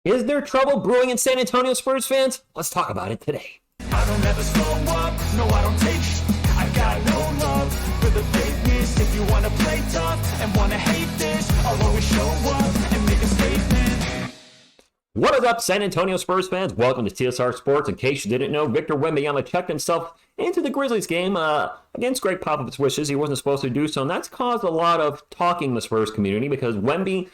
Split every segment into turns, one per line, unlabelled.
Is there trouble brewing in San Antonio, Spurs fans? Let's talk about it today.
I don't ever slow up, no I don't take I got no love for the fakeness. If you wanna play tough and wanna hate this, I'll always show up and make a statement.
What is up, San Antonio Spurs fans? Welcome to TSR Sports. In case you didn't know, Victor Wemby checked himself into the Grizzlies game against Greg Popovich's wishes. He wasn't supposed to do so, and that's caused a lot of talking in the Spurs community because Wemby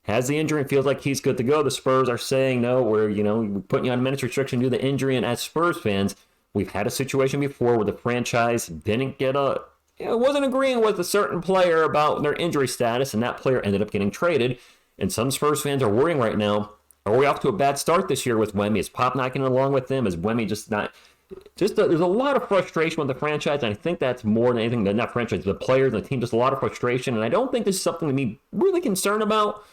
has the injury and feels like he's good to go. The Spurs are saying, no, we're putting you on minutes restriction due to the injury. And as Spurs fans, we've had a situation before where the franchise wasn't agreeing with a certain player about their injury status, and that player ended up getting traded. And some Spurs fans are worrying right now, are we off to a bad start this year with Wemby? Is Pop not getting along with him? Is Wemby there's a lot of frustration with the franchise, and I think that's more than anything, not franchise, the players and the team, just a lot of frustration. And I don't think this is something to be really concerned about.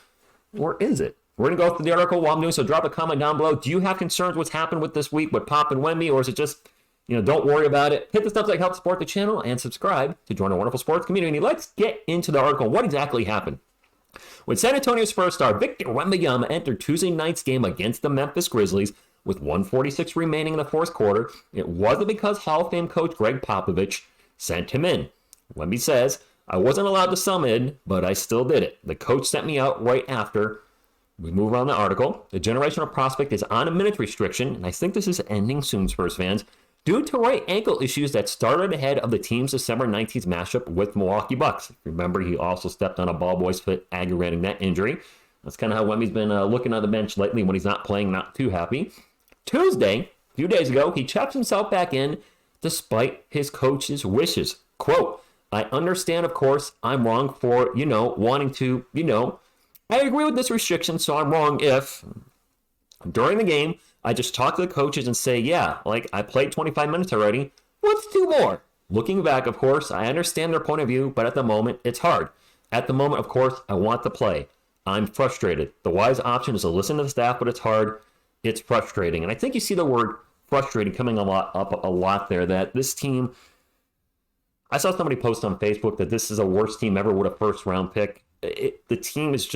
Or is it? We're going to go through the article while I'm doing so. Drop a comment down below. Do you have concerns what's happened with this week with Pop and Wemby? Or is it just, don't worry about it? Hit the stuff that helps support the channel and subscribe to join our wonderful sports community. Let's get into the article. What exactly happened? When San Antonio Spurs star Victor Wembanyama entered Tuesday night's game against the Memphis Grizzlies with 1:46 remaining in the fourth quarter, it wasn't because Hall of Fame coach Greg Popovich sent him in. Wemby says, I wasn't allowed to sum in, but I still did it. The coach sent me out right after. We move around the article. The generational prospect is on a minutes restriction, and I think this is ending soon, Spurs fans, due to right ankle issues that started ahead of the team's December 19th matchup with Milwaukee Bucks. Remember, he also stepped on a ball boy's foot, aggravating that injury. That's kind of how Wemby's been looking on the bench lately when he's not playing, not too happy. Tuesday, a few days ago, he checks himself back in despite his coach's wishes. Quote, I understand, of course, I'm wrong for, wanting to, I agree with this restriction, so I'm wrong if during the game, I just talk to the coaches and say, yeah, I played 25 minutes already. Let's do more. Looking back, of course, I understand their point of view, but at the moment, it's hard. At the moment, of course, I want to play. I'm frustrated. The wise option is to listen to the staff, but it's hard. It's frustrating. And I think you see the word frustrating coming a lot there, that this team, I saw somebody post on Facebook that this is a worst team ever with a first-round pick. The team is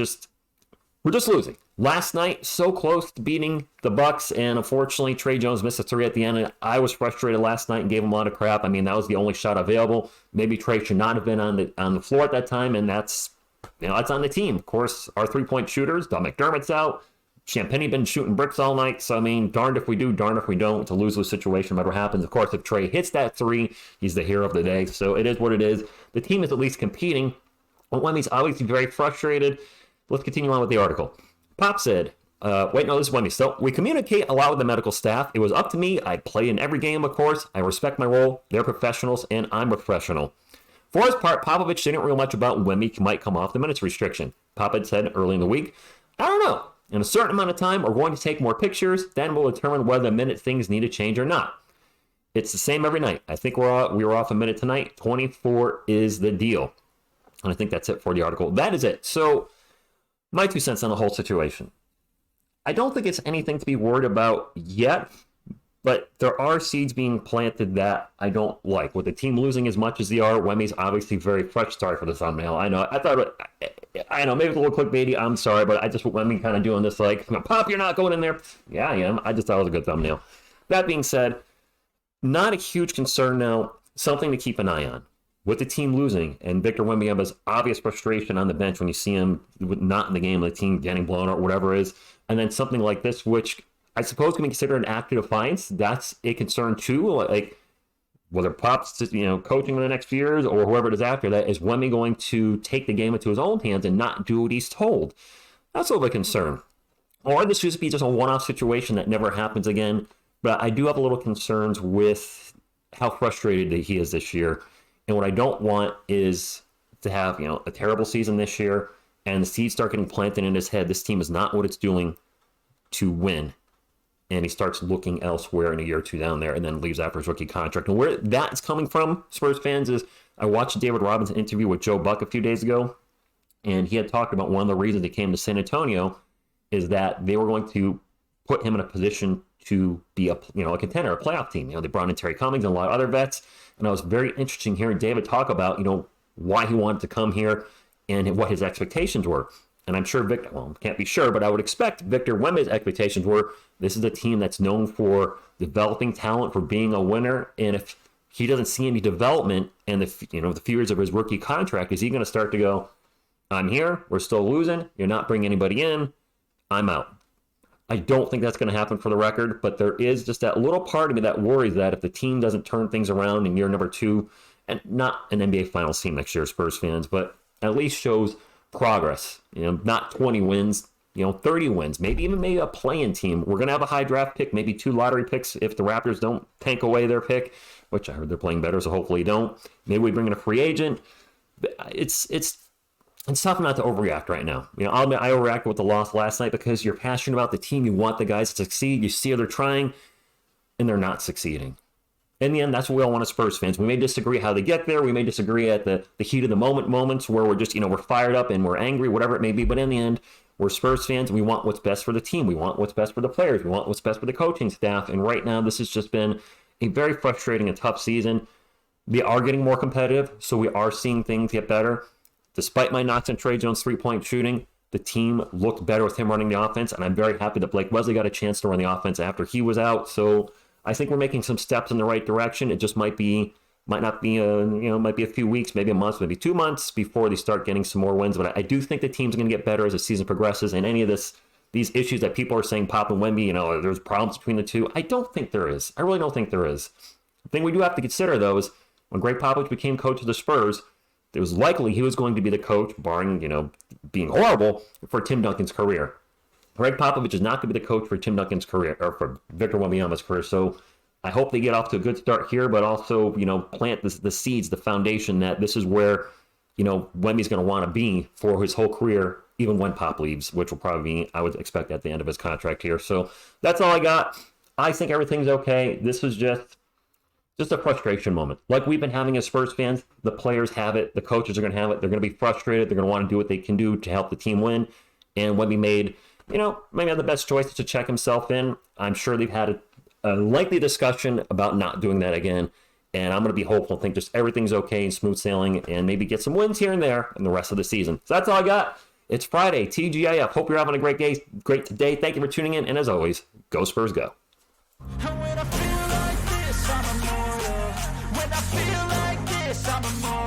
we're just losing. Last night, so close to beating the Bucks, and unfortunately, Trey Jones missed a three at the end, and I was frustrated last night and gave him a lot of crap. I mean, that was the only shot available. Maybe Trey should not have been on the floor at that time, and that's on the team. Of course, our three-point shooters, Don McDermott's out. Champagne been shooting bricks all night, so I mean, darned if we do, darned if we don't. It's a lose-lose situation, whatever happens. Of course, if Trey hits that three, he's the hero of the day, so it is what it is. The team is at least competing. Wemby's obviously very frustrated. Let's continue on with the article. Pop said, this is Wemby. So we communicate a lot with the medical staff. It was up to me. I play in every game, of course. I respect my role. They're professionals, and I'm a professional. For his part, Popovich didn't real much about Wemby might come off the minutes restriction. Pop had said early in the week, I don't know. In a certain amount of time, we're going to take more pictures. Then we'll determine whether the minute things need to change or not. It's the same every night. I think we were off a minute tonight. 24 is the deal. And I think that's it for the article. That is it. So my 2 cents on the whole situation. I don't think it's anything to be worried about yet, but there are seeds being planted that I don't like. With the team losing as much as they are, Wemby's obviously very fresh. Sorry for the thumbnail. I know. I know, maybe it's a little clickbaity. I'm sorry, but I just want Wemby kind of doing this Pop, you're not going in there. Yeah, I am. I just thought it was a good thumbnail. That being said, not a huge concern now. Something to keep an eye on. With the team losing and Victor Wembanyama's obvious frustration on the bench when you see him not in the game, the team getting blown out, whatever it is, and then something like this, which I suppose can be considered an act of defiance, that's a concern too. Whether Pop's coaching in the next few years or whoever it is after that, is Wemby going to take the game into his own hands and not do what he's told? That's a little bit of a concern. Or this should be just a one-off situation that never happens again. But I do have a little concerns with how frustrated he is this year. And what I don't want is to have, a terrible season this year and the seeds start getting planted in his head. This team is not what it's doing to win. And he starts looking elsewhere in a year or two down there and then leaves after his rookie contract. And where that's coming from, Spurs fans, is I watched David Robinson interview with Joe Buck a few days ago, and he had talked about one of the reasons he came to San Antonio is that they were going to put him in a position to be a contender, a playoff team. They brought in Terry Cummings and a lot of other vets, and it was very interesting hearing David talk about, why he wanted to come here and what his expectations were. And I'm sure can't be sure, but I would expect Victor Wembany's expectations were this is a team that's known for developing talent, for being a winner. And if he doesn't see any development in the few years of his rookie contract, is he going to start to go, I'm here, we're still losing, you're not bringing anybody in, I'm out. I don't think that's going to happen for the record, but there is just that little part of me that worries that if the team doesn't turn things around in year number 2, and not an NBA Finals team next year, Spurs fans, but at least shows progress, not 20 wins, 30 wins, maybe a play-in team. We're going to have a high draft pick, maybe 2 lottery picks if the Raptors don't tank away their pick, which I heard they're playing better, so hopefully you don't. Maybe we bring in a free agent. It's tough not to overreact right now. I'll admit I overreacted with the loss last night because you're passionate about the team. You want the guys to succeed. You see how they're trying, and they're not succeeding. In the end, that's what we all want as Spurs fans. We may disagree how they get there. We may disagree at the heat of the moments where we're just, we're fired up and we're angry, whatever it may be. But in the end, we're Spurs fans. We want what's best for the team. We want what's best for the players. We want what's best for the coaching staff. And right now, this has just been a very frustrating and tough season. They are getting more competitive, so we are seeing things get better. Despite my knocks on Trey Jones' three-point shooting, the team looked better with him running the offense, and I'm very happy that Blake Wesley got a chance to run the offense after he was out. So I think we're making some steps in the right direction. It just might not be a few weeks, maybe a month, maybe 2 months before they start getting some more wins. But I do think the team's going to get better as the season progresses. And any of these issues that people are saying, Pop and Wemby, there's problems between the two. I don't think there is. I really don't think there is. The thing we do have to consider, though, is when Greg Popovich became coach of the Spurs, it was likely he was going to be the coach, barring, being horrible, for Tim Duncan's career. Greg Popovich is not going to be the coach for Tim Duncan's career, or for Victor Wembanyama's career. So I hope they get off to a good start here, but also, plant the seeds, the foundation that this is where, Wemby's going to want to be for his whole career, even when Pop leaves, which will probably be, I would expect, at the end of his contract here. So that's all I got. I think everything's okay. This was just a frustration moment. Like we've been having as Spurs fans, the players have it, the coaches are going to have it. They're going to be frustrated. They're going to want to do what they can do to help the team win. And Wemby made, maybe not the best choice to check himself in. I'm sure they've had a lengthy discussion about not doing that again. And I'm going to be hopeful, think just everything's okay and smooth sailing, and maybe get some wins here and there in the rest of the season. So that's all I got. It's Friday, TGIF. Hope you're having a great day, great today. Thank you for tuning in. And as always, go Spurs, go.
And when I feel like this, I'm immortal. When I feel like this, I'm immortal.